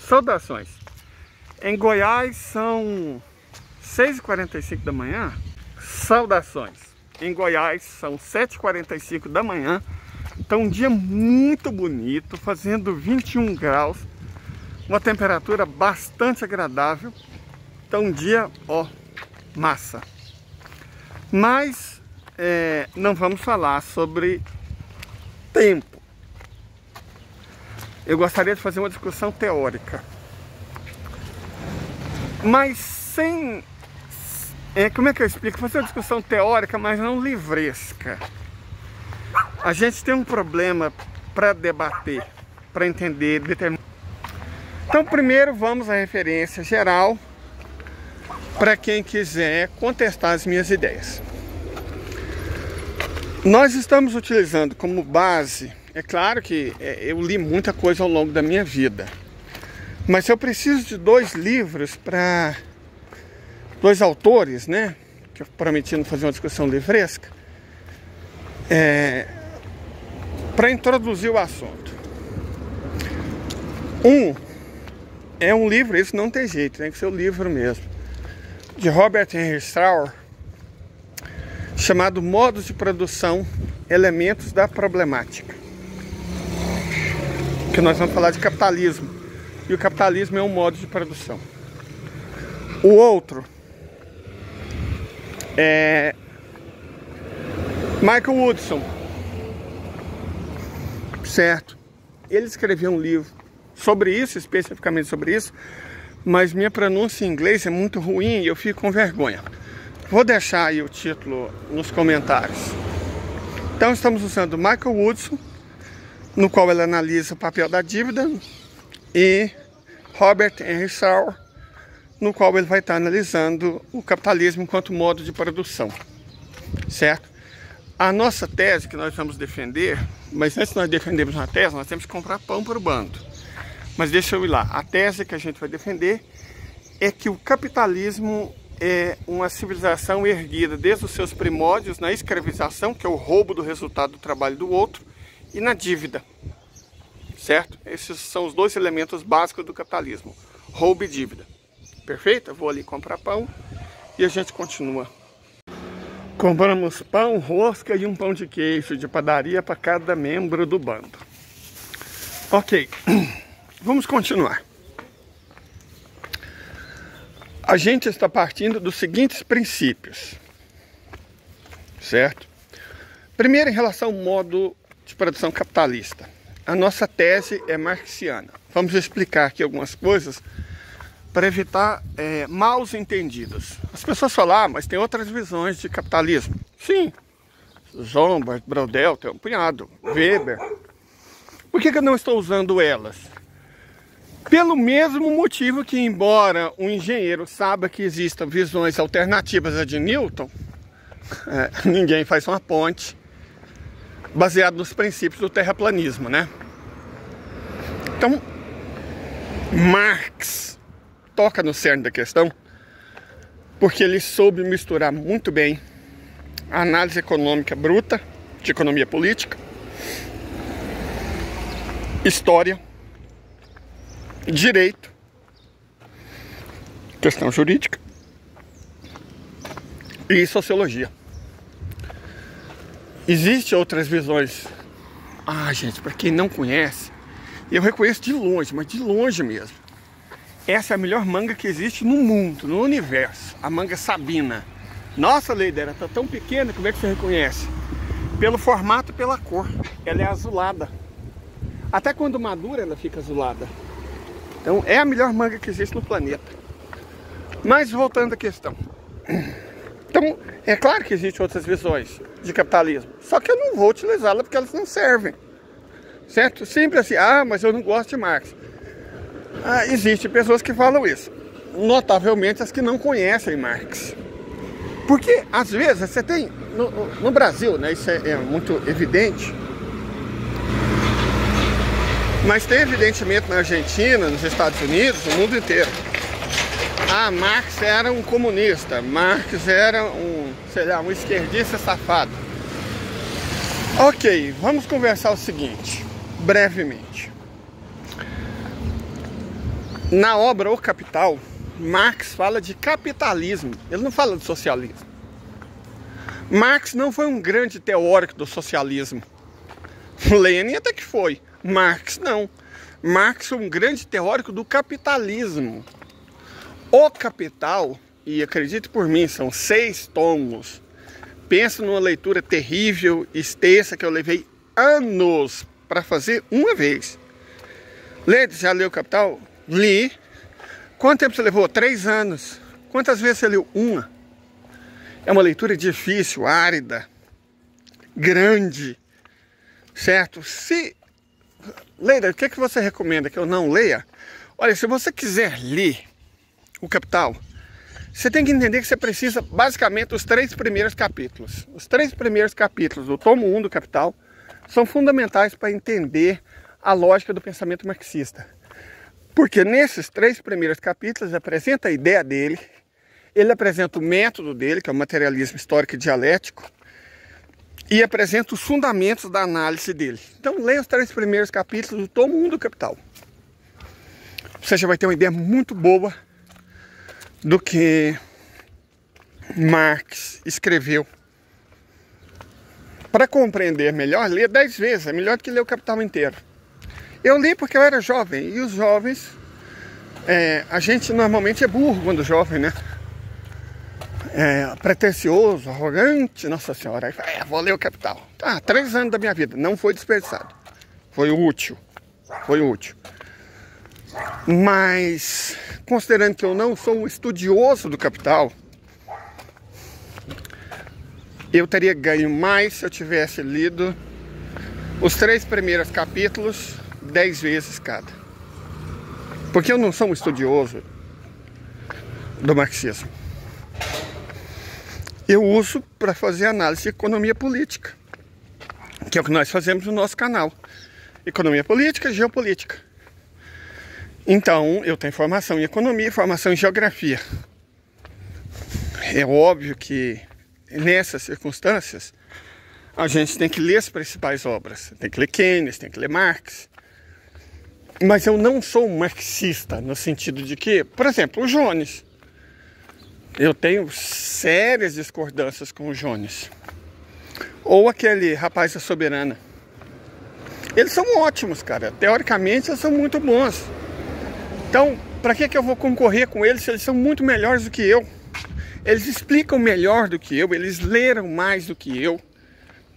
Saudações. Em Goiás são 6h45 da manhã. Saudações. Em Goiás são 7h45 da manhã. Então um dia muito bonito, fazendo 21 graus. Uma temperatura bastante agradável. Então um dia, ó, massa. Mas não vamos falar sobre tempo. Eu gostaria de fazer uma discussão teórica. Mas sem... como é que eu explico? Fazer uma discussão teórica, mas não livresca. A gente tem um problema para debater, para entender determinado. Então primeiro vamos à referência geral, para quem quiser contestar as minhas ideias. Nós estamos utilizando como base, é claro que eu li muita coisa ao longo da minha vida, mas eu preciso de dois livros para dois autores, né? Que eu prometi não fazer uma discussão livresca, para introduzir o assunto. É um livro, isso não tem jeito, tem que ser o livro mesmo, de Robert Henry Strauss, chamado Modos de Produção, Elementos da Problemática. Que nós vamos falar de capitalismo. E o capitalismo é um modo de produção. O outro é Michael Woodson. Certo? Ele escreveu um livro sobre isso, especificamente sobre isso, mas minha pronúncia em inglês é muito ruim e eu fico com vergonha. Vou deixar aí o título nos comentários. Então estamos usando Michael Woodson, no qual ele analisa o papel da dívida, e Robert Henry Strauss, no qual ele vai estar analisando o capitalismo enquanto modo de produção. Certo? A nossa tese que nós vamos defender, mas antes de nós defendermos uma tese, nós temos que comprar pão para o bando. Mas deixa eu ir lá. A tese que a gente vai defender é que o capitalismo é uma civilização erguida desde os seus primórdios na escravização, que é o roubo do resultado do trabalho do outro, e na dívida. Certo? Esses são os dois elementos básicos do capitalismo: roubo e dívida. Perfeito? Eu vou ali comprar pão e a gente continua. Compramos pão, rosca e um pão de queijo de padaria para cada membro do bando. Ok, vamos continuar. A gente está partindo dos seguintes princípios, certo? Primeiro, em relação ao modo de produção capitalista. A nossa tese é marxiana. Vamos explicar aqui algumas coisas para evitar maus entendidos. As pessoas falam, mas tem outras visões de capitalismo. Sim, Zombart, Brodel, tem um punhado, Weber. Por que eu não estou usando elas? Pelo mesmo motivo que, embora um engenheiro saiba que existam visões alternativas à de Newton, ninguém faz uma ponte baseado nos princípios do terraplanismo, né? Então, Marx toca no cerne da questão, porque ele soube misturar muito bem a análise econômica bruta, de economia política, história, direito, questão jurídica e sociologia. Existem outras visões. Gente, para quem não conhece, eu reconheço de longe, mas de longe mesmo. Essa é a melhor manga que existe no mundo, no universo. A manga Sabina. Nossa, Leida, ela tá tão pequena, como é que você reconhece? Pelo formato e pela cor. Ela é azulada. Até quando madura, ela fica azulada. Então é a melhor manga que existe no planeta. Mas voltando à questão. Então, é claro que existem outras visões de capitalismo. Só que eu não vou utilizá-la porque elas não servem. Certo? Sempre assim, mas eu não gosto de Marx. Existem pessoas que falam isso. Notavelmente as que não conhecem Marx. Porque, às vezes, você tem... No Brasil, né, isso é muito evidente. Mas tem evidentemente na Argentina, nos Estados Unidos, no mundo inteiro. Marx era um comunista, Marx era um esquerdista safado. Ok, vamos conversar o seguinte, brevemente. Na obra O Capital, Marx fala de capitalismo, ele não fala de socialismo. Marx não foi um grande teórico do socialismo. Lenin até que foi, Marx não. Marx foi um grande teórico do capitalismo. O Capital, e acredite por mim, são 6 tomos. Pensa numa leitura terrível, extensa, que eu levei anos para fazer uma vez. Já leu O Capital? Li. Quanto tempo você levou? 3 anos. Quantas vezes você leu? Uma. É uma leitura difícil, árida, grande, certo? Leila, o que você recomenda que eu não leia? Olha, se você quiser ler O Capital, você tem que entender que você precisa basicamente dos 3 primeiros capítulos. Os 3 primeiros capítulos do tomo 1 do Capital são fundamentais para entender a lógica do pensamento marxista. Porque nesses 3 primeiros capítulos apresenta a ideia dele, ele apresenta o método dele, que é o materialismo histórico e dialético, e apresenta os fundamentos da análise dele. Então leia os 3 primeiros capítulos do tomo 1 do Capital. Você já vai ter uma ideia muito boa do que Marx escreveu. Para compreender melhor, leia 10 vezes, é melhor do que ler o Capital inteiro. Eu li porque eu era jovem, e os jovens, a gente normalmente é burro quando jovem, né? Pretencioso, arrogante, nossa senhora. Aí, vou ler o Capital. 3 anos da minha vida, não foi desperdiçado. Foi útil. Mas, considerando que eu não sou um estudioso do Capital, eu teria ganho mais se eu tivesse lido os 3 primeiros capítulos 10 vezes cada. Porque eu não sou um estudioso do marxismo. Eu uso para fazer análise de economia política, que é o que nós fazemos no nosso canal. Economia política e geopolítica. Então, eu tenho formação em economia e formação em geografia. É óbvio que nessas circunstâncias a gente tem que ler as principais obras. Tem que ler Keynes, tem que ler Marx. Mas eu não sou um marxista no sentido de que, por exemplo, o Jones. Eu tenho sérias discordâncias com o Jones. Ou aquele rapaz da Soberana. Eles são ótimos, cara. Teoricamente, eles são muito bons. Então, para que eu vou concorrer com eles se eles são muito melhores do que eu? Eles explicam melhor do que eu, eles leram mais do que eu.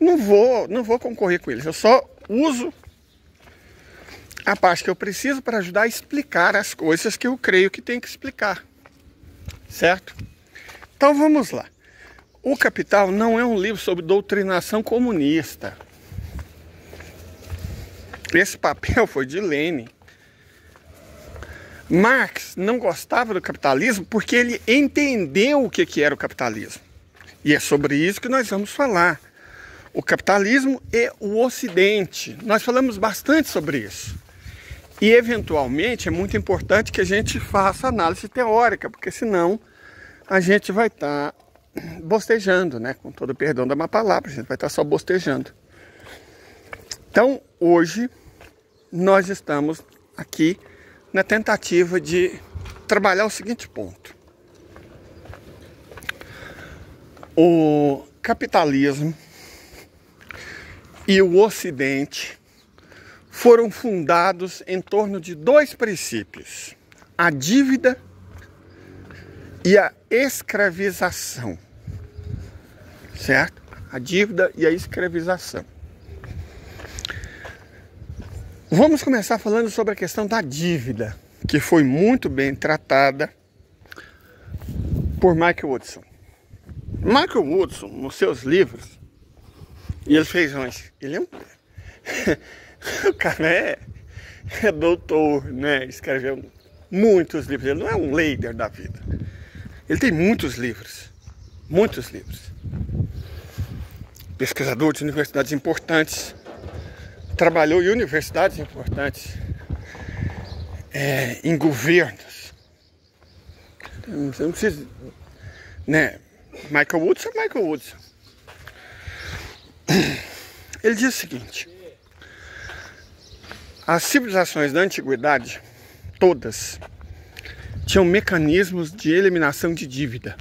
Não vou concorrer com eles. Eu só uso a parte que eu preciso para ajudar a explicar as coisas que eu creio que tem que explicar. Certo? Então vamos lá. O Capital não é um livro sobre doutrinação comunista. Esse papel foi de Lenin. Marx não gostava do capitalismo porque ele entendeu o que era o capitalismo. E é sobre isso que nós vamos falar. O capitalismo e o Ocidente. Nós falamos bastante sobre isso. E, eventualmente, é muito importante que a gente faça análise teórica, porque senão a gente vai estar bostejando, né? Com todo o perdão da má palavra, a gente vai estar só bostejando. Então, hoje, nós estamos aqui na tentativa de trabalhar o seguinte ponto. O capitalismo e o Ocidente foram fundados em torno de 2 princípios: a dívida e a escravização. Certo? A dívida e a escravização. Vamos começar falando sobre a questão da dívida, que foi muito bem tratada por Michael Woodson. Michael Woodson, nos seus livros, e ele fez ele é um... o cara é doutor, né? Escreveu muitos livros. Ele não é um leider da vida. Ele tem muitos livros. Muitos livros. Pesquisador de universidades importantes. Trabalhou em universidades importantes. Em governos. Você não precisa... né? Michael Woodson. Ele diz o seguinte: as civilizações da antiguidade, todas, tinham mecanismos de eliminação de dívida.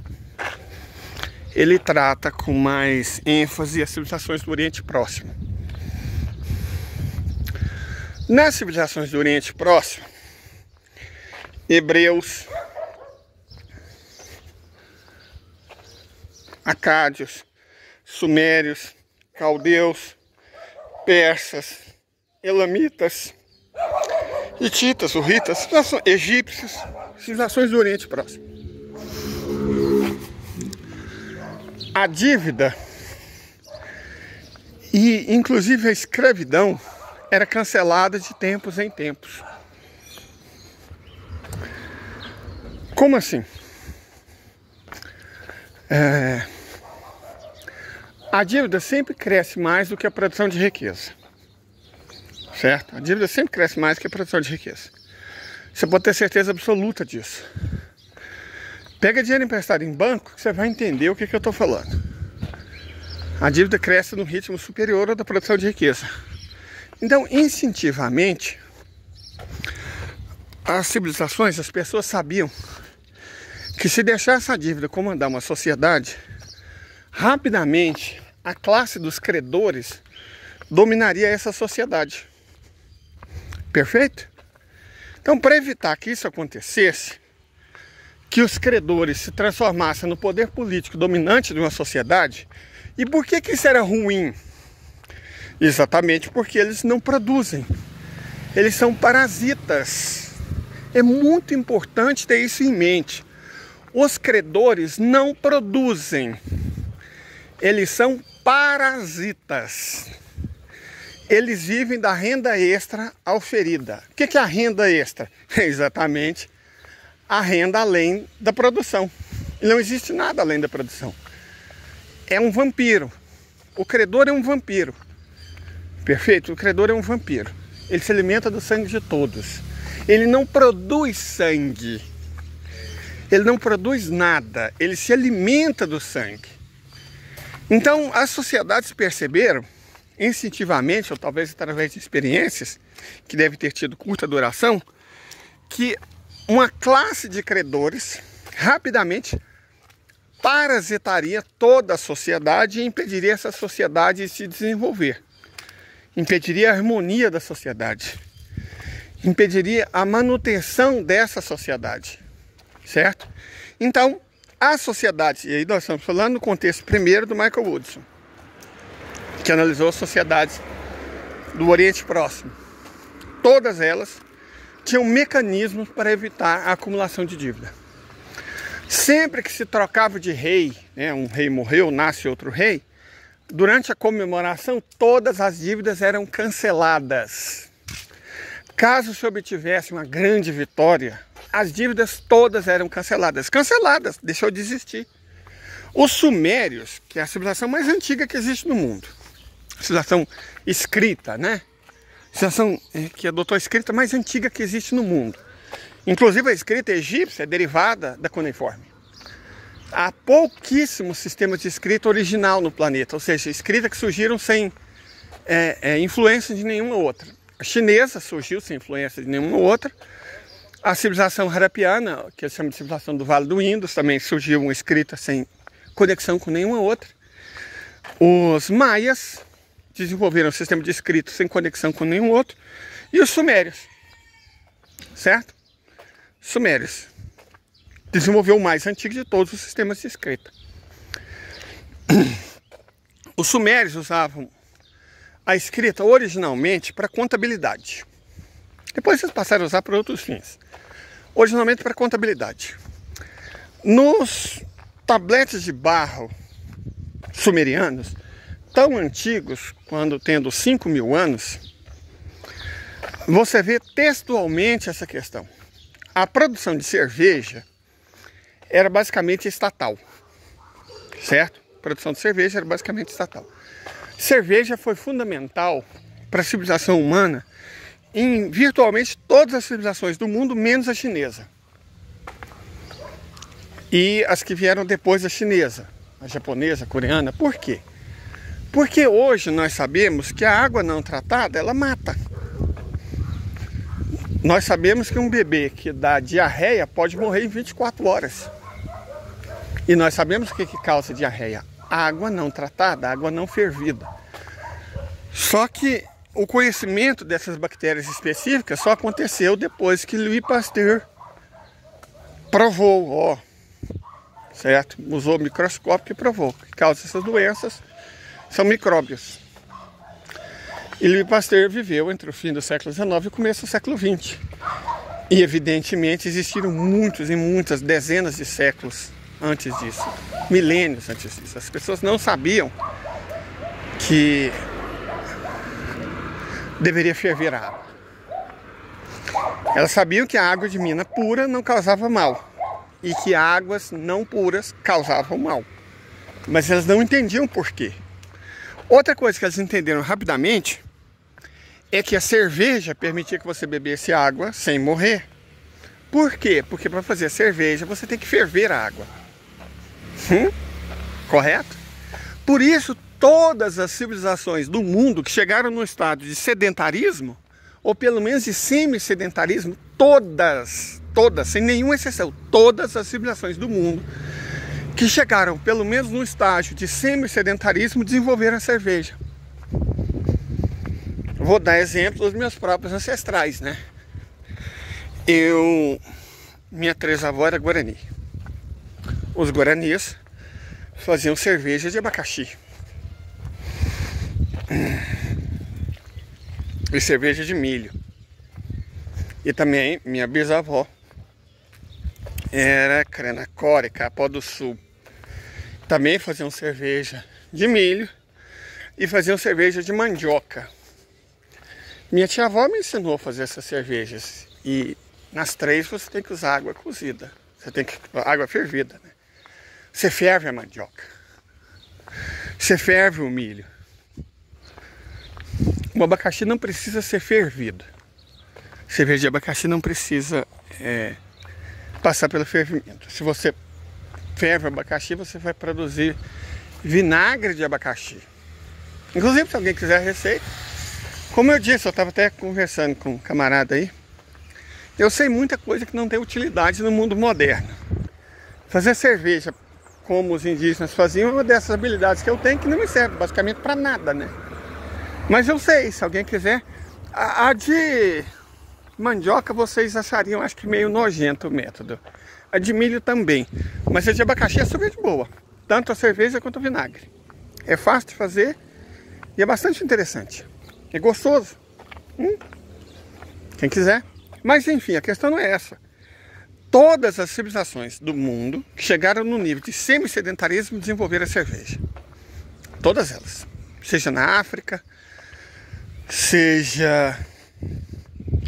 Ele trata com mais ênfase as civilizações do Oriente Próximo. Nas civilizações do Oriente Próximo, hebreus, acádios, sumérios, caldeus, persas, elamitas, hititas, hurritas, egípcios, civilizações do Oriente Próximo. A dívida e inclusive a escravidão era cancelada de tempos em tempos. Como assim? A dívida sempre cresce mais do que a produção de riqueza. Certo? A dívida sempre cresce mais do que a produção de riqueza. Você pode ter certeza absoluta disso. Pega dinheiro emprestado em banco que você vai entender o que eu estou falando. A dívida cresce no ritmo superior ao da produção de riqueza. Então, instintivamente, as civilizações, as pessoas sabiam que se deixasse a dívida comandar uma sociedade, rapidamente a classe dos credores dominaria essa sociedade. Perfeito? Então, para evitar que isso acontecesse, que os credores se transformassem no poder político dominante de uma sociedade. E por que isso era ruim? Exatamente porque eles não produzem. Eles são parasitas. É muito importante ter isso em mente. Os credores não produzem. Eles são parasitas. Eles vivem da renda extra auferida. O que é a renda extra? É exatamente a renda além da produção. E não existe nada além da produção. É um vampiro. O credor é um vampiro. Perfeito? O credor é um vampiro. Ele se alimenta do sangue de todos. Ele não produz sangue. Ele não produz nada. Ele se alimenta do sangue. Então, as sociedades perceberam, instintivamente, ou talvez através de experiências, que devem ter tido curta duração, que uma classe de credores rapidamente parasitaria toda a sociedade e impediria essa sociedade de se desenvolver. Impediria a harmonia da sociedade. Impediria a manutenção dessa sociedade. Certo? Então, a sociedade, e aí nós estamos falando no contexto primeiro do Michael Woodson, que analisou as sociedades do Oriente Próximo. Todas elas tinham mecanismos para evitar a acumulação de dívida. Sempre que se trocava de rei, um rei morreu, nasce outro rei, durante a comemoração todas as dívidas eram canceladas. Caso se obtivesse uma grande vitória, as dívidas todas eram canceladas. Canceladas, deixou de existir. Os sumérios, que é a civilização mais antiga que existe no mundo, a civilização escrita, né? A civilização que adotou a escrita mais antiga que existe no mundo. Inclusive a escrita egípcia é derivada da cuneiforme. Há pouquíssimos sistemas de escrita original no planeta, ou seja, escrita que surgiram sem influência de nenhuma outra. A chinesa surgiu sem influência de nenhuma outra. A civilização harapiana, que eles chamam de civilização do Vale do Indus, também surgiu uma escrita sem conexão com nenhuma outra. Os maias desenvolveram um sistema de escrita sem conexão com nenhum outro. E os sumérios, certo? Sumérios desenvolveu o mais antigo de todos os sistemas de escrita. Os sumérios usavam a escrita originalmente para contabilidade. Depois eles passaram a usar para outros fins. Originalmente para contabilidade. Nos tabletes de barro sumerianos, tão antigos, quando tendo 5.000 anos, você vê textualmente essa questão. A produção de cerveja era basicamente estatal, certo? A produção de cerveja era basicamente estatal. Cerveja foi fundamental para a civilização humana em virtualmente todas as civilizações do mundo, menos a chinesa. E as que vieram depois da chinesa, a japonesa, a coreana. Por quê? Porque hoje nós sabemos que a água não tratada, ela mata. Nós sabemos que um bebê que dá diarreia pode morrer em 24 horas. E nós sabemos o que causa diarreia. Água não tratada, água não fervida. Só que o conhecimento dessas bactérias específicas só aconteceu depois que Louis Pasteur provou, ó, certo? Usou o microscópio e provou que causa essas doenças são micróbios. E Louis Pasteur viveu entre o fim do século XIX e o começo do século XX. E evidentemente existiram muitos e muitas dezenas de séculos antes disso, milênios antes disso. As pessoas não sabiam que deveria ferver a água. Elas sabiam que a água de mina pura não causava mal e que águas não puras causavam mal, mas elas não entendiam por quê. Outra coisa que elas entenderam rapidamente é que a cerveja permitia que você bebesse água sem morrer. Por quê? Porque para fazer a cerveja você tem que ferver a água. Correto? Por isso, todas as civilizações do mundo que chegaram no estado de sedentarismo, ou pelo menos de semi-sedentarismo, todas, sem nenhuma exceção, todas as civilizações do mundo que chegaram pelo menos no estágio de semi-sedentarismo desenvolveram a cerveja. Vou dar exemplo dos meus próprios ancestrais, né? Minha trisavó era Guarani. Os Guaranis faziam cerveja de abacaxi. E cerveja de milho. E também minha bisavó era Cranacore, Capó do Sul. Também faziam cerveja de milho e faziam cerveja de mandioca. Minha tia-avó me ensinou a fazer essas cervejas. E nas três você tem que usar água cozida. Você tem que água fervida, né? Você ferve a mandioca. Você ferve o milho. O abacaxi não precisa ser fervido. Cerveja de abacaxi não precisa passar pelo fervimento. Se você ferve o abacaxi, você vai produzir vinagre de abacaxi. Inclusive, se alguém quiser a receita, como eu disse, eu estava até conversando com um camarada aí, eu sei muita coisa que não tem utilidade no mundo moderno. Fazer cerveja como os indígenas faziam é uma dessas habilidades que eu tenho que não me serve basicamente para nada, né? Mas eu sei, se alguém quiser. A de mandioca vocês achariam, acho que meio nojento o método. A de milho também. Mas a de abacaxi é super de boa. Tanto a cerveja quanto o vinagre. É fácil de fazer e é bastante interessante. É gostoso. Quem quiser. Mas enfim, a questão não é essa. Todas as civilizações do mundo que chegaram no nível de semi-sedentarismo desenvolveram a cerveja. Todas elas. Seja na África, seja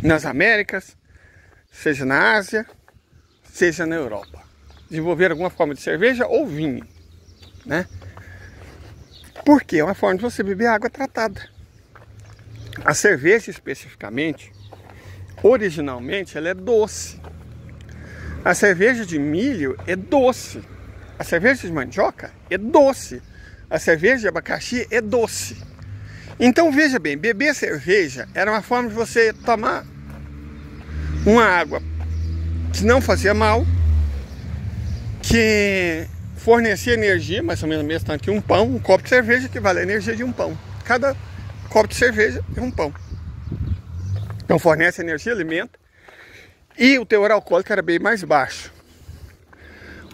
nas Américas, seja na Ásia, seja na Europa. Desenvolveram alguma forma de cerveja ou vinho, né? Porque é uma forma de você beber água tratada. A cerveja especificamente, originalmente, ela é doce. A cerveja de milho é doce. A cerveja de mandioca é doce. A cerveja de abacaxi é doce. Então veja bem, beber cerveja era uma forma de você tomar uma água que não fazia mal, que fornecia energia, mais ou menos o mesmo tanto que um pão. Um copo de cerveja equivale à energia de um pão. Cada copo de cerveja é um pão. Então fornece energia, alimenta. E o teor alcoólico era bem mais baixo.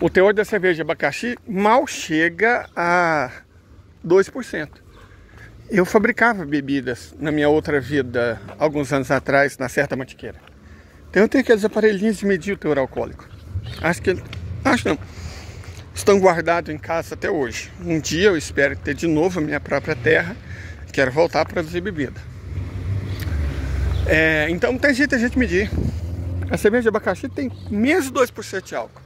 O teor da cerveja de abacaxi mal chega a 2%. Eu fabricava bebidas na minha outra vida, alguns anos atrás, na Serra da Mantiqueira. Então eu tenho aqueles aparelhinhos de medir o teor alcoólico. Acho não. Estão guardados em casa até hoje. Um dia eu espero ter de novo a minha própria terra. Quero voltar a produzir bebida. Então tem jeito a gente medir. A cerveja de abacaxi tem menos de 2% de álcool.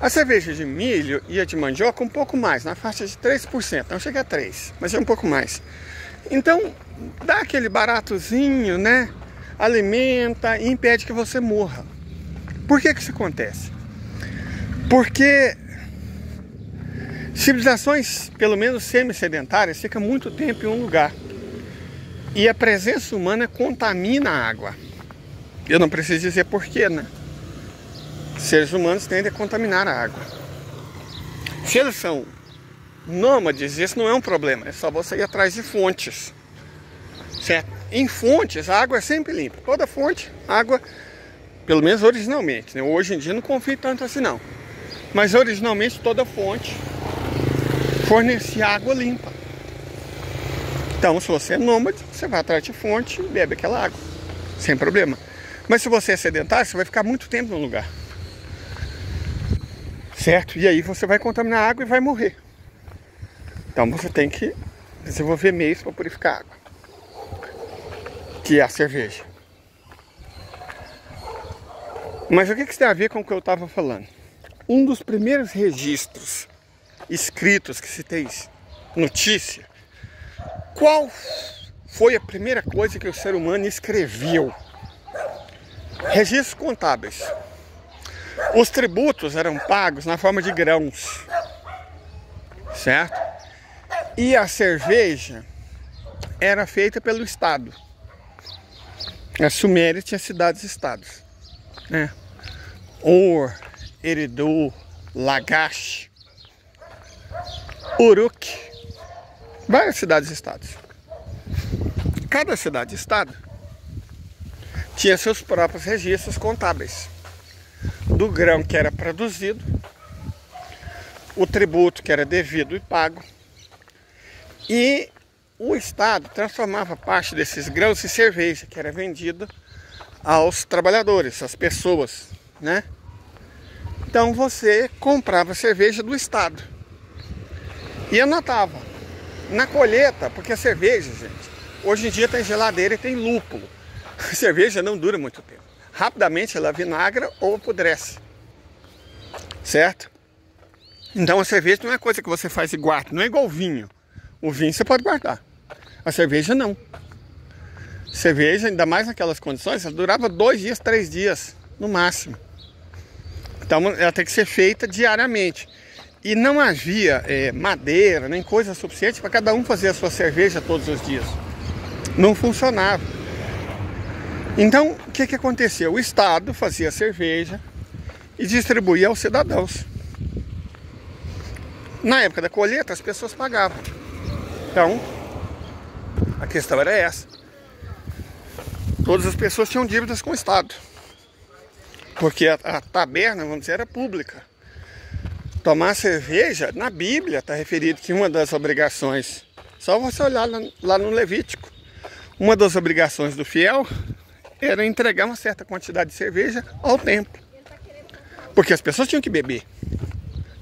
A cerveja de milho e a de mandioca um pouco mais, na faixa de 3%. Não chega a 3%, mas é um pouco mais. Então, dá aquele baratozinho, né? Alimenta e impede que você morra. Por que isso acontece? Porque civilizações, pelo menos semi-sedentárias, ficam muito tempo em um lugar. E a presença humana contamina a água. Eu não preciso dizer porquê, né? Seres humanos tendem a contaminar a água. Se eles são nômades, isso não é um problema. É só você ir atrás de fontes. Certo? Em fontes, a água é sempre limpa. Toda fonte, água, pelo menos originalmente, né? Hoje em dia não confio tanto assim não. Mas originalmente toda fonte fornecia água limpa. Então, se você é nômade, você vai atrás de fonte e bebe aquela água, sem problema. Mas se você é sedentário, você vai ficar muito tempo no lugar. Certo? E aí você vai contaminar a água e vai morrer. Então você tem que desenvolver meios para purificar a água, que é a cerveja. Mas o que isso tem a ver com o que eu estava falando? Um dos primeiros registros escritos que se tem notícia, qual foi a primeira coisa que o ser humano escreveu? Registros contábeis. Os tributos eram pagos na forma de grãos, certo? E a cerveja era feita pelo Estado. A Suméria tinha cidades-estados, né? Ur, Eridu, Lagash, Uruk, várias cidades-estados. Cada cidade-estado tinha seus próprios registros contábeis do grão que era produzido, o tributo que era devido e pago, e o Estado transformava parte desses grãos em cerveja, que era vendida aos trabalhadores, às pessoas, né? Então você comprava cerveja do Estado e anotava na colheita, porque a cerveja, gente, hoje em dia tem geladeira e tem lúpulo. A cerveja não dura muito tempo. Rapidamente ela vinagra ou apodrece, certo? Então a cerveja não é coisa que você faz e guarda, não é igual vinho. O vinho você pode guardar, a cerveja não. Cerveja, ainda mais naquelas condições, ela durava 2 dias, 3 dias no máximo. Então ela tem que ser feita diariamente. E não havia madeira, nem coisa suficiente para cada um fazer a sua cerveja todos os dias. Não funcionava. Então, o que aconteceu? O Estado fazia cerveja e distribuía aos cidadãos. Na época da colheita, as pessoas pagavam. Então, a questão era essa. Todas as pessoas tinham dívidas com o Estado. Porque a taberna, vamos dizer, era pública. Tomar cerveja, na Bíblia está referido que uma das obrigações, só você olhar lá no Levítico, uma das obrigações do fiel era entregar uma certa quantidade de cerveja ao templo. Porque as pessoas tinham que beber.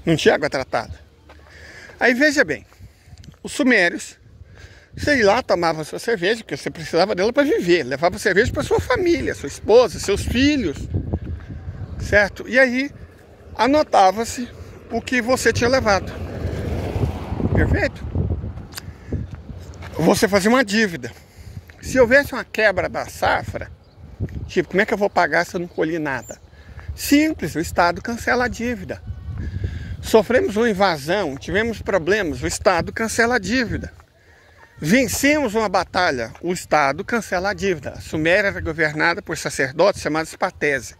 Não tinha água tratada. Aí veja bem, os sumérios, sei lá, tomavam sua cerveja, porque você precisava dela para viver. Levava cerveja para sua família, sua esposa, seus filhos. Certo? E aí anotava-se o que você tinha levado. Perfeito? Você fazia uma dívida. Se houvesse uma quebra da safra, tipo, como é que eu vou pagar se eu não colhi nada? Simples, o Estado cancela a dívida. Sofremos uma invasão, tivemos problemas, o Estado cancela a dívida. Vencemos uma batalha, o Estado cancela a dívida. A Suméria era governada por sacerdotes chamados patese.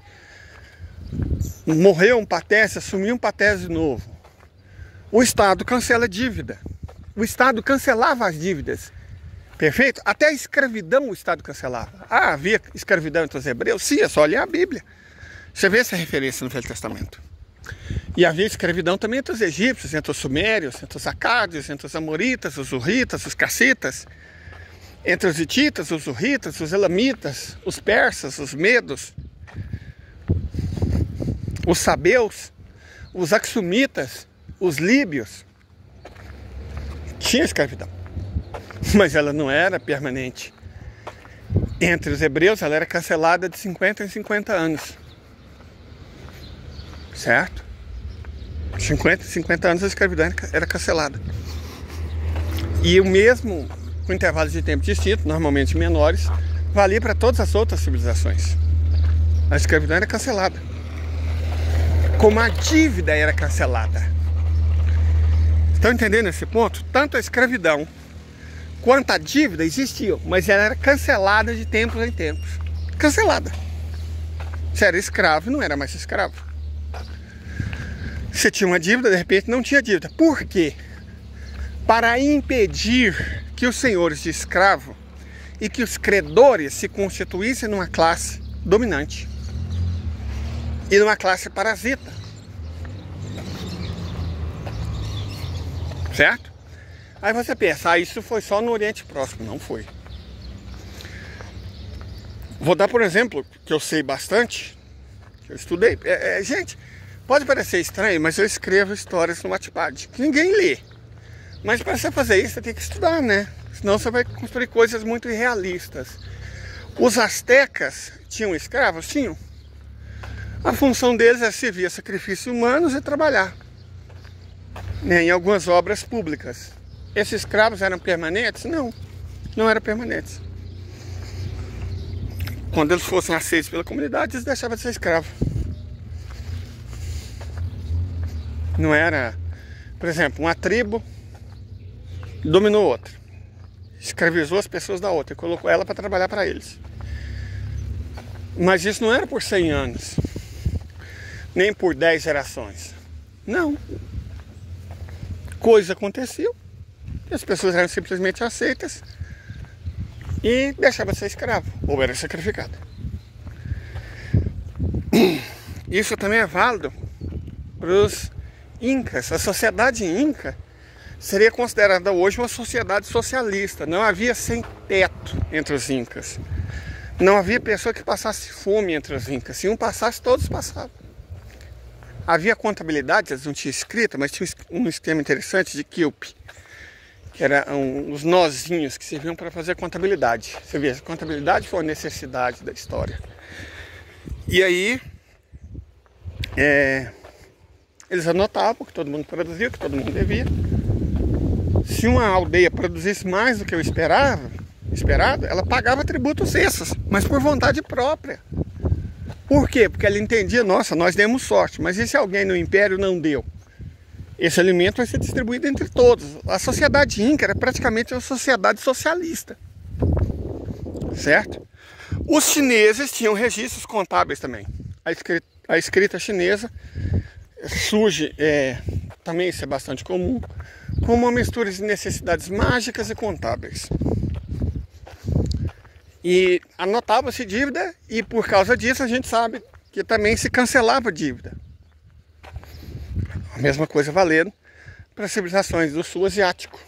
Morreu um patese, assumiu um patese novo. O Estado cancela a dívida. O Estado cancelava as dívidas. Perfeito? Até a escravidão o Estado cancelava. Ah, havia escravidão entre os hebreus? Sim, é só olhar a Bíblia. Você vê essa referência no Velho Testamento. E havia escravidão também entre os egípcios, entre os sumérios, entre os acádios, entre os amoritas, os urritas, os cassitas, entre os hititas, os urritas, os elamitas, os persas, os medos, os sabeus, os axumitas, os líbios. Tinha escravidão, mas ela não era permanente. Entre os hebreus ela era cancelada de 50 em 50 anos. Certo? 50 anos a escravidão era cancelada. E o mesmo, com intervalos de tempo distintos, normalmente menores, valia para todas as outras civilizações. A escravidão era cancelada. Como a dívida era cancelada. Estão entendendo esse ponto? Tanto a escravidão quanto a dívida existiam, mas ela era cancelada de tempos em tempos. Cancelada. Você era escravo e não era mais escravo. Você tinha uma dívida, de repente não tinha dívida. Por quê? Para impedir que os senhores de escravo e que os credores se constituíssem numa classe dominante e numa classe parasita. Certo? Aí você pensa, isso foi só no Oriente Próximo. Não foi. Vou dar por exemplo, que eu sei bastante, que eu estudei. Gente, pode parecer estranho, mas eu escrevo histórias no Wattpad, que ninguém lê. Mas para você fazer isso, você tem que estudar, né? Senão você vai construir coisas muito irrealistas. Os astecas tinham escravos? Tinham. A função deles é servir a sacrifícios humanos e trabalhar, né, em algumas obras públicas. Esses escravos eram permanentes? Não, não eram permanentes. Quando eles fossem aceitos pela comunidade, eles deixavam de ser escravos. Não era, por exemplo, uma tribo dominou outra, escravizou as pessoas da outra e colocou ela para trabalhar para eles. Mas isso não era por 100 anos, nem por 10 gerações. Não. Coisa aconteceu, as pessoas eram simplesmente aceitas e deixavam de ser escravo, ou era sacrificado. Isso também é válido para os incas. A sociedade inca seria considerada hoje uma sociedade socialista. Não havia sem teto entre os incas. Não havia pessoa que passasse fome entre os incas. Se um passasse, todos passavam. Havia contabilidade, eles não tinham escrita, mas tinha um esquema interessante de quilpe, que eram os nozinhos que serviam para fazer contabilidade. Você vê, a contabilidade foi uma necessidade da história. E aí, eles anotavam que todo mundo produzia, que todo mundo devia. Se uma aldeia produzisse mais do que o esperado, ela pagava tributos extras, mas por vontade própria. Por quê? Porque ela entendia, nossa, nós demos sorte, mas e se alguém no império não deu? Esse alimento vai ser distribuído entre todos. A sociedade inca era praticamente uma sociedade socialista. Certo? Os chineses tinham registros contábeis também. A escrita chinesa surge, também isso é bastante comum, como uma mistura de necessidades mágicas e contábeis. E anotava-se dívida e por causa disso a gente sabe que também se cancelava dívida. A mesma coisa valendo para as civilizações do sul asiático.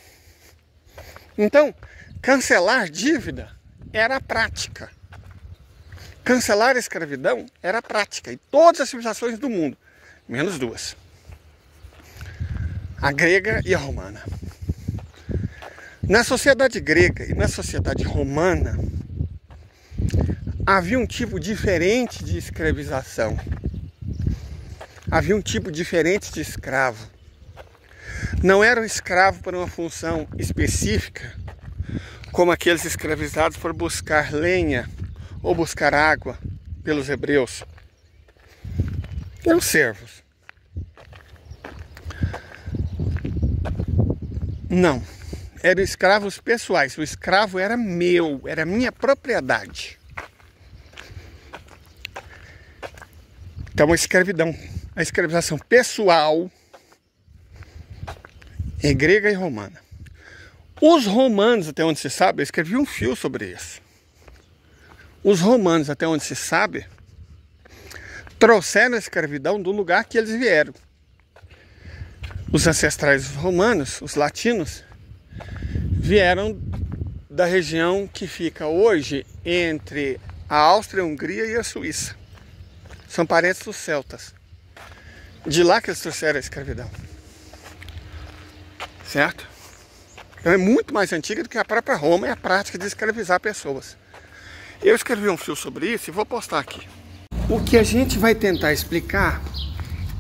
Então, cancelar dívida era a prática. Cancelar a escravidão era a prática. E todas as civilizações do mundo, menos duas. A grega e a romana. Na sociedade grega e na sociedade romana, havia um tipo diferente de escravização. Havia um tipo diferente de escravo. Não era um escravo para uma função específica, como aqueles escravizados por buscar lenha ou buscar água pelos hebreus. Eram servos. Não. Eram escravos pessoais. O escravo era meu, era minha propriedade. Então, a escravização pessoal é grega e romana. Os romanos, até onde se sabe, eu escrevi um fio sobre isso. Os romanos, até onde se sabe, trouxeram a escravidão do lugar que eles vieram. Os ancestrais romanos, os latinos, vieram da região que fica hoje entre a Áustria-Hungria e a Suíça. São parentes dos celtas. De lá que eles trouxeram a escravidão. Certo? Então é muito mais antiga do que a própria Roma e a prática de escravizar pessoas. Eu escrevi um fio sobre isso e vou postar aqui. O que a gente vai tentar explicar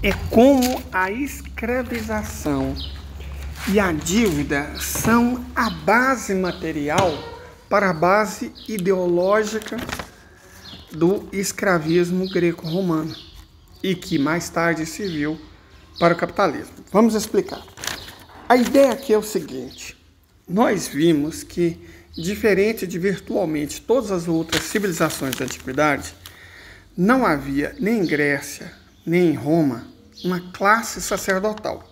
é como a escravização e a dívida são a base material para a base ideológica do escravismo greco-romano e que mais tarde serviu para o capitalismo. Vamos explicar. A ideia aqui é o seguinte: nós vimos que, diferente de virtualmente todas as outras civilizações da antiguidade, não havia nem em Grécia, nem em Roma, uma classe sacerdotal.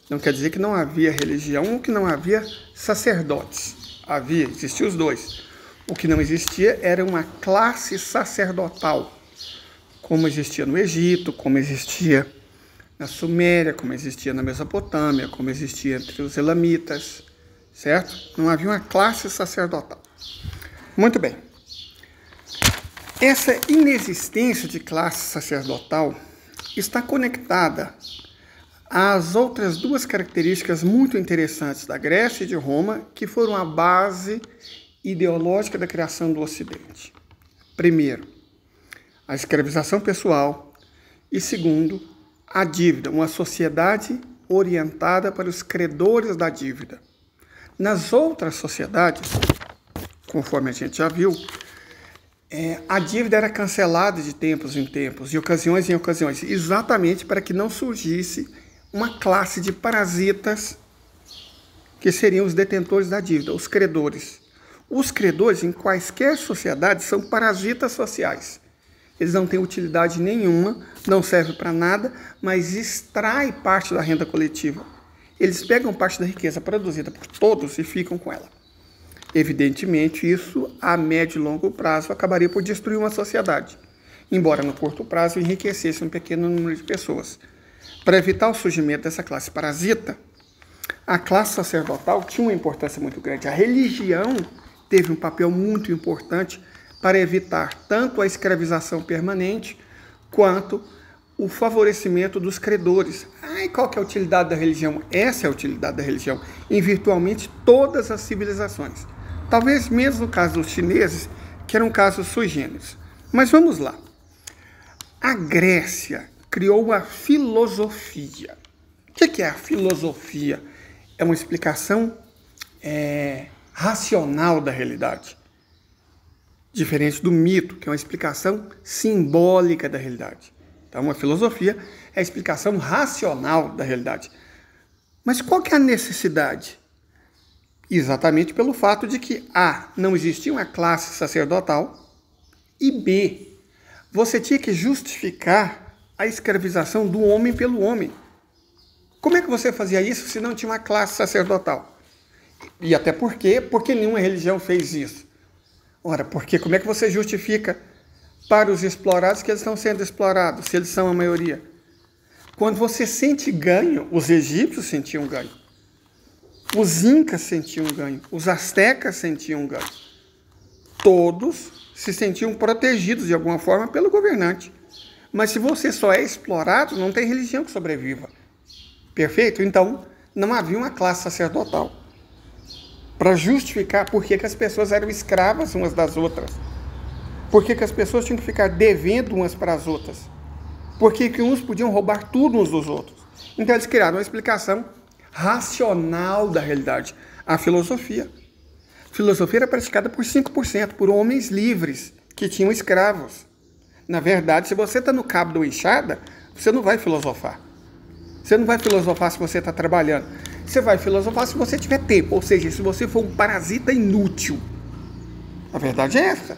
Não quer dizer que não havia religião ou que não havia sacerdotes. Existiam os dois. O que não existia era uma classe sacerdotal, como existia no Egito, como existia na Suméria, como existia na Mesopotâmia, como existia entre os elamitas, certo? Não havia uma classe sacerdotal. Muito bem. Essa inexistência de classe sacerdotal está conectada às outras duas características muito interessantes da Grécia e de Roma, que foram a base ideológica da criação do Ocidente. Primeiro, a escravização pessoal e, segundo, a dívida, uma sociedade orientada para os credores da dívida. Nas outras sociedades, conforme a gente já viu, a dívida era cancelada de tempos em tempos, de ocasiões em ocasiões, exatamente para que não surgisse uma classe de parasitas que seriam os detentores da dívida, os credores. Os credores, em quaisquer sociedades, são parasitas sociais. Eles não têm utilidade nenhuma, não servem para nada, mas extraem parte da renda coletiva. Eles pegam parte da riqueza produzida por todos e ficam com ela. Evidentemente, isso a médio e longo prazo acabaria por destruir uma sociedade, embora no curto prazo enriquecesse um pequeno número de pessoas. Para evitar o surgimento dessa classe parasita, a classe sacerdotal tinha uma importância muito grande. A religião teve um papel muito importante para evitar tanto a escravização permanente quanto o favorecimento dos credores. E qual que é a utilidade da religião? Essa é a utilidade da religião em virtualmente todas as civilizações. Talvez mesmo no caso dos chineses, que era um caso sui generis. Mas vamos lá. A Grécia criou a filosofia. O que é a filosofia? É uma explicação racional da realidade. Diferente do mito, que é uma explicação simbólica da realidade. Então, uma filosofia é a explicação racional da realidade. Mas qual que é a necessidade? Exatamente pelo fato de que, A, não existia uma classe sacerdotal, e B, você tinha que justificar a escravização do homem pelo homem. Como é que você fazia isso se não tinha uma classe sacerdotal? E até por quê? Porque nenhuma religião fez isso. Ora, porque como é que você justifica para os explorados que eles estão sendo explorados, se eles são a maioria? Quando você sente ganho, os egípcios sentiam ganho, os incas sentiam ganho, os astecas sentiam ganho. Todos se sentiam protegidos de alguma forma pelo governante. Mas se você só é explorado, não tem religião que sobreviva. Perfeito? Então, não havia uma classe sacerdotal para justificar por que as pessoas eram escravas umas das outras. Por que as pessoas tinham que ficar devendo umas para as outras. Por que uns podiam roubar tudo uns dos outros. Então eles criaram uma explicação racional da realidade. A filosofia. A filosofia era praticada por 5%, por homens livres, que tinham escravos. Na verdade, se você está no cabo da enxada, você não vai filosofar. Você não vai filosofar se você está trabalhando. Você vai filosofar se você tiver tempo, ou seja, se você for um parasita inútil. A verdade é essa,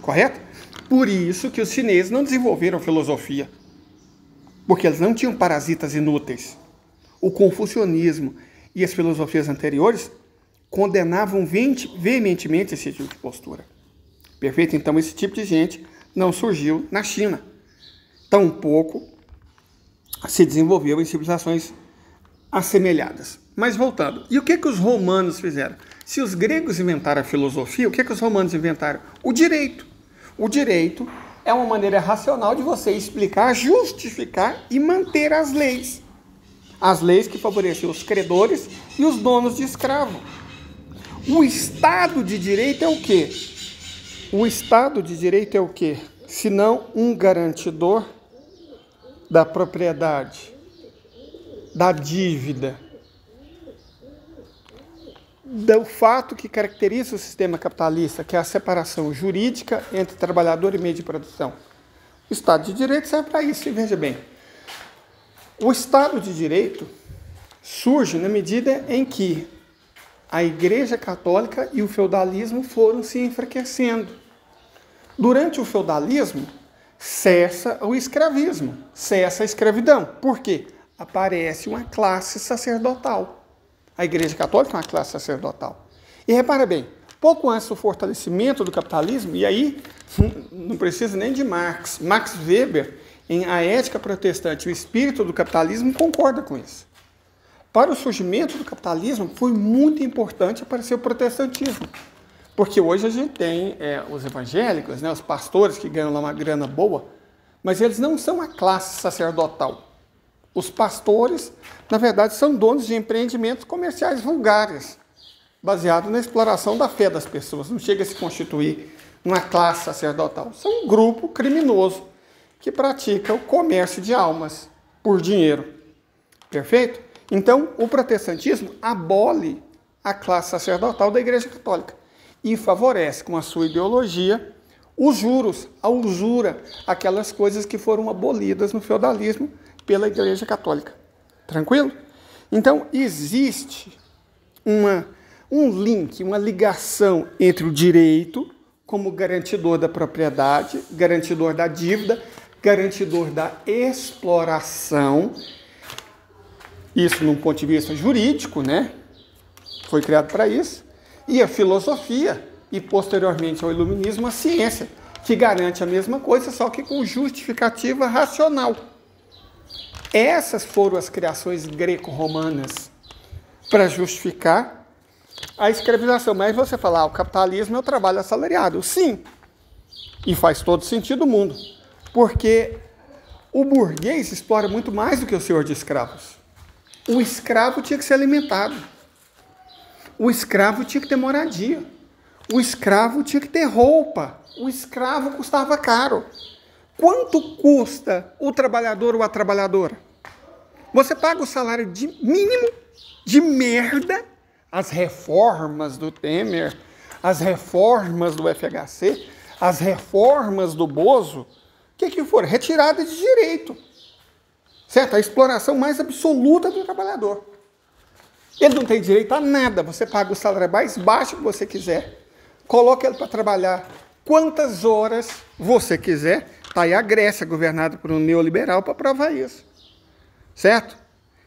correto? Por isso que os chineses não desenvolveram filosofia, porque eles não tinham parasitas inúteis. O confucionismo e as filosofias anteriores condenavam veementemente esse tipo de postura. Perfeito? Então, esse tipo de gente não surgiu na China. Tampouco se desenvolveu em civilizações assemelhadas. Mas voltando, e o que os romanos fizeram? Se os gregos inventaram a filosofia, o que os romanos inventaram? O direito. O direito é uma maneira racional de você explicar, justificar e manter as leis. As leis que favoreciam os credores e os donos de escravo. O Estado de Direito é o quê? O Estado de Direito é o quê? Se não um garantidor da propriedade, da dívida, do fato que caracteriza o sistema capitalista, que é a separação jurídica entre trabalhador e meio de produção. O Estado de Direito serve para isso, e veja bem. O Estado de Direito surge na medida em que a Igreja Católica e o feudalismo foram se enfraquecendo. Durante o feudalismo, cessa o escravismo, cessa a escravidão. Por quê? Aparece uma classe sacerdotal. A Igreja Católica é uma classe sacerdotal. E repara bem, pouco antes do fortalecimento do capitalismo, e aí não precisa nem de Marx. Max Weber, em A Ética Protestante e o Espírito do Capitalismo, concorda com isso. Para o surgimento do capitalismo, foi muito importante aparecer o protestantismo. Porque hoje a gente tem os evangélicos, né, os pastores que ganham lá uma grana boa, mas eles não são a classe sacerdotal. Os pastores, na verdade, são donos de empreendimentos comerciais vulgares, baseados na exploração da fé das pessoas. Não chega a se constituir uma classe sacerdotal. São um grupo criminoso que pratica o comércio de almas por dinheiro. Perfeito? Então, o protestantismo abole a classe sacerdotal da Igreja Católica e favorece, com a sua ideologia, os juros, a usura, aquelas coisas que foram abolidas no feudalismo pela Igreja Católica. Tranquilo? Então, existe um link, uma ligação entre o direito, como garantidor da propriedade, garantidor da dívida, garantidor da exploração, isso num ponto de vista jurídico, né? Foi criado para isso, e a filosofia, e posteriormente ao iluminismo, a ciência, que garante a mesma coisa, só que com justificativa racional. Essas foram as criações greco-romanas para justificar a escravização. Mas você fala, o capitalismo é o trabalho assalariado. Sim, e faz todo sentido do mundo, porque o burguês explora muito mais do que o senhor de escravos. O escravo tinha que ser alimentado. O escravo tinha que ter moradia. O escravo tinha que ter roupa. O escravo custava caro. Quanto custa o trabalhador ou a trabalhadora? Você paga o salário mínimo de merda, as reformas do Temer, as reformas do FHC, as reformas do Bozo, o que for? Retirada de direito. Certo? A exploração mais absoluta do trabalhador. Ele não tem direito a nada. Você paga o salário mais baixo que você quiser. Coloca ele para trabalhar quantas horas você quiser. Está aí a Grécia, governada por um neoliberal, para provar isso. Certo?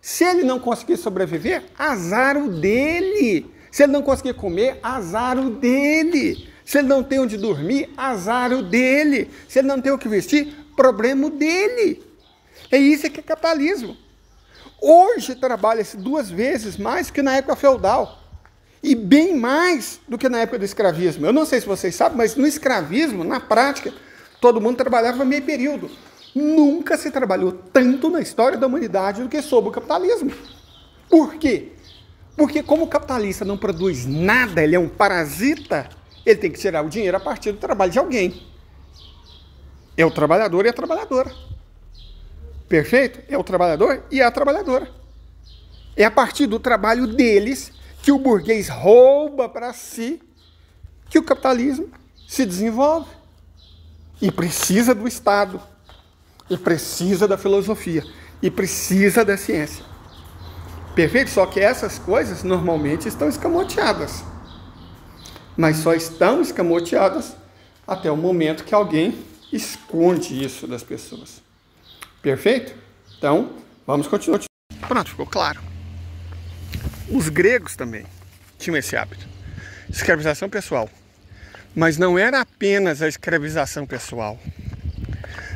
Se ele não conseguir sobreviver, azar o dele. Se ele não conseguir comer, azar o dele. Se ele não tem onde dormir, azar o dele. Se ele não tem o que vestir, problema dele. É isso que é capitalismo. Hoje trabalha-se 2 vezes mais que na época feudal. E bem mais do que na época do escravismo. Eu não sei se vocês sabem, mas no escravismo, na prática, todo mundo trabalhava meio período. Nunca se trabalhou tanto na história da humanidade do que sob o capitalismo. Por quê? Porque como o capitalista não produz nada, ele é um parasita, ele tem que tirar o dinheiro a partir do trabalho de alguém. É o trabalhador e a trabalhadora. Perfeito? É o trabalhador e a trabalhadora. É a partir do trabalho deles que o burguês rouba para si que o capitalismo se desenvolve. E precisa do Estado. E precisa da filosofia. E precisa da ciência. Perfeito? Só que essas coisas normalmente estão escamoteadas. Mas só estão escamoteadas até o momento que alguém esconde isso das pessoas. Perfeito? Então, vamos continuar. Pronto, ficou claro. Os gregos também tinham esse hábito. Escravização pessoal. Mas não era apenas a escravização pessoal.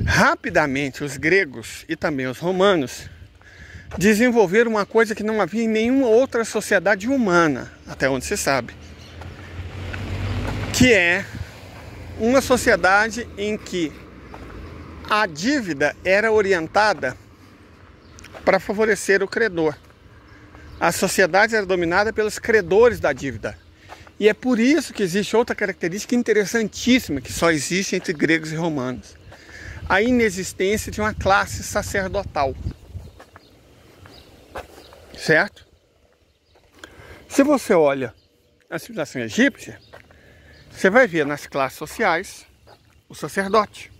Rapidamente, os gregos e também os romanos desenvolveram uma coisa que não havia em nenhuma outra sociedade humana, até onde se sabe. Que é uma sociedade em que a dívida era orientada para favorecer o credor. A sociedade era dominada pelos credores da dívida. E é por isso que existe outra característica interessantíssima que só existe entre gregos e romanos. A inexistência de uma classe sacerdotal. Certo? Se você olha a civilização egípcia, você vai ver nas classes sociais o sacerdote.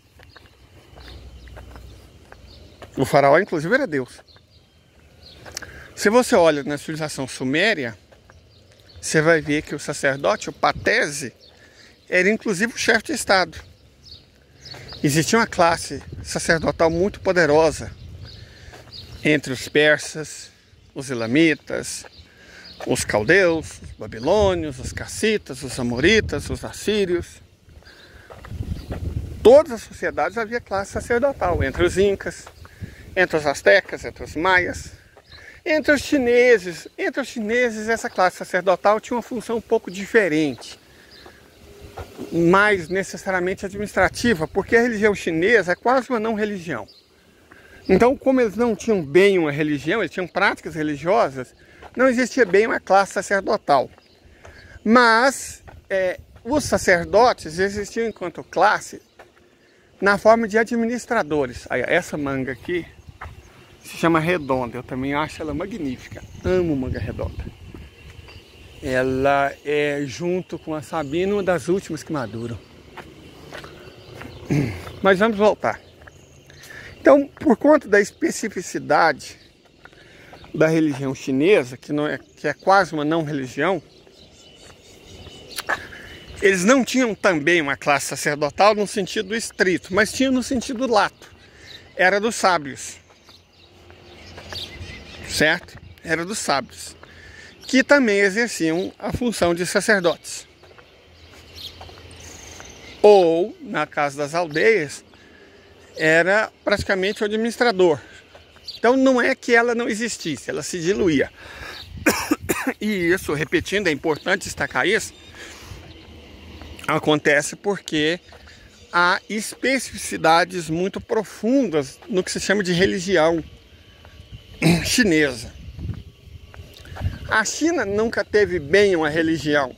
O faraó, inclusive, era Deus. Se você olha na civilização suméria, você vai ver que o sacerdote, o patese, era inclusive o chefe de Estado. Existia uma classe sacerdotal muito poderosa entre os persas, os elamitas, os caldeus, os babilônios, os cassitas, os amoritas, os assírios. Todas as sociedades havia classe sacerdotal, entre os incas, entre os astecas, entre os maias, entre os chineses. Entre os chineses, essa classe sacerdotal tinha uma função um pouco diferente, mais necessariamente administrativa, porque a religião chinesa é quase uma não religião. Então, como eles não tinham bem uma religião, eles tinham práticas religiosas, não existia bem uma classe sacerdotal. Mas os sacerdotes existiam enquanto classe na forma de administradores. Aí, essa manga aqui se chama redonda, eu também acho ela magnífica, amo manga redonda. Ela é, junto com a sabina, uma das últimas que maduram. Mas vamos voltar. Então, por conta da especificidade da religião chinesa, que é quase uma não religião, eles não tinham também uma classe sacerdotal no sentido estrito, mas tinham no sentido lato. Era dos sábios. Certo? Era dos sábios, que também exerciam a função de sacerdotes. Ou, na casa das aldeias, era praticamente o administrador. Então não é que ela não existisse, ela se diluía. E isso, repetindo, é importante destacar isso, acontece porque há especificidades muito profundas no que se chama de religião chinesa. A China nunca teve bem uma religião.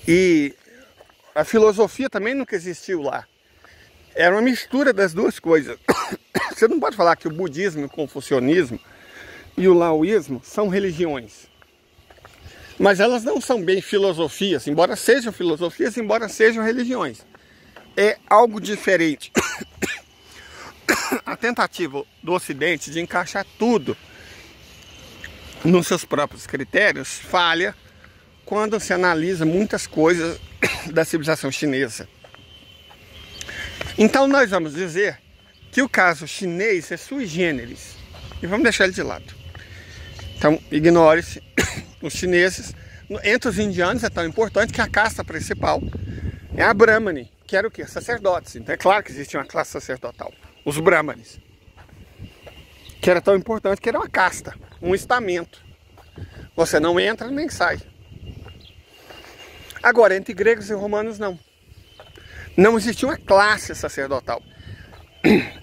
E a filosofia também nunca existiu lá. Era uma mistura das duas coisas. Você não pode falar que o budismo, o confucionismo e o laoísmo são religiões. Mas elas não são bem filosofias, embora sejam filosofias, embora sejam religiões. É algo diferente. A tentativa do Ocidente de encaixar tudo nos seus próprios critérios falha quando se analisa muitas coisas da civilização chinesa. Então nós vamos dizer que o caso chinês é sui generis e vamos deixar ele de lado. Então ignore-se os chineses. Entre os indianos é tão importante que a casta principal é a Brahmani, que era o quê? Sacerdotes. Então é claro que existia uma classe sacerdotal, os Brahmanes, que era tão importante que era uma casta, um estamento. Você não entra nem sai. Agora, entre gregos e romanos não. Não existia uma classe sacerdotal.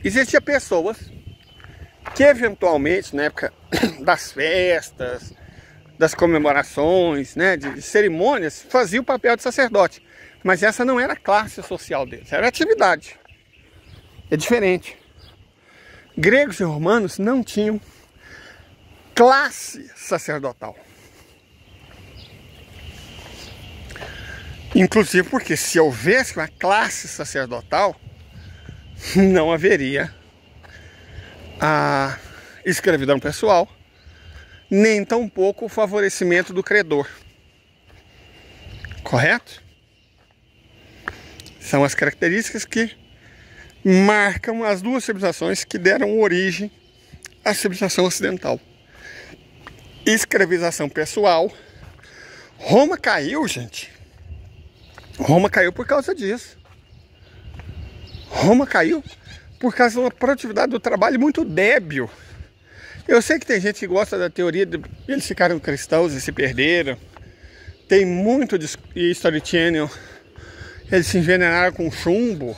Existia pessoas que eventualmente, na época das festas, das comemorações, né, de cerimônias, faziam o papel de sacerdote. Mas essa não era a classe social deles, era a atividade. É diferente. Gregos e romanos não tinham classe sacerdotal. Inclusive porque se houvesse uma classe sacerdotal, não haveria a escravidão pessoal, nem tampouco o favorecimento do credor. Correto? São as características que marcam as duas civilizações que deram origem à civilização ocidental. Escravização pessoal. Roma caiu, gente. Roma caiu por causa disso. Roma caiu por causa de uma produtividade do trabalho muito débil. Eu sei que tem gente que gosta da teoria de eles ficaram cristãos e se perderam. Tem muito de History Channel. Eles se envenenaram com chumbo.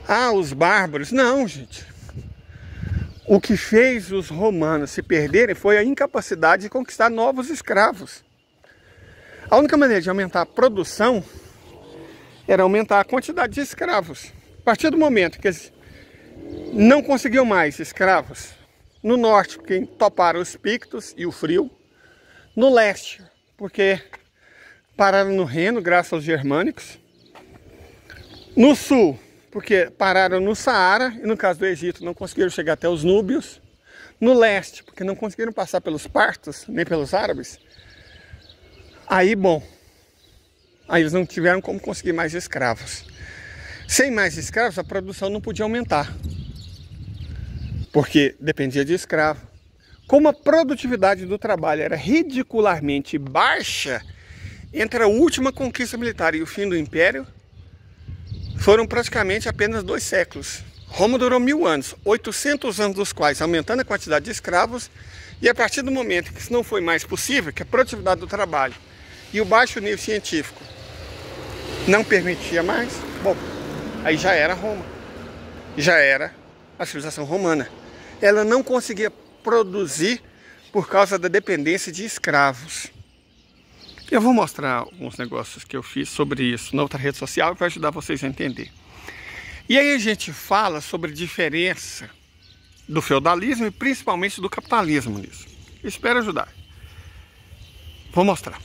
Ah, os bárbaros. Não, gente. O que fez os romanos se perderem foi a incapacidade de conquistar novos escravos. A única maneira de aumentar a produção era aumentar a quantidade de escravos. A partir do momento que eles não conseguiam mais escravos, no norte, porque toparam os pictos e o frio, no leste, porque pararam no Reno, graças aos germânicos, no sul, porque pararam no Saara, e no caso do Egito não conseguiram chegar até os núbios, no leste, porque não conseguiram passar pelos partos, nem pelos árabes. Aí, bom, aí eles não tiveram como conseguir mais escravos. Sem mais escravos, a produção não podia aumentar, porque dependia de escravo. Como a produtividade do trabalho era ridicularmente baixa, entre a última conquista militar e o fim do Império, foram praticamente apenas 2 séculos. Roma durou 1000 anos, 800 anos dos quais aumentando a quantidade de escravos, e a partir do momento que isso não foi mais possível, que a produtividade do trabalho e o baixo nível científico não permitia mais, bom, aí já era Roma, já era a civilização romana. Ela não conseguia produzir por causa da dependência de escravos. Eu vou mostrar alguns negócios que eu fiz sobre isso na outra rede social para ajudar vocês a entender. E aí a gente fala sobre a diferença do feudalismo e principalmente do capitalismo nisso. Espero ajudar. Vou mostrar.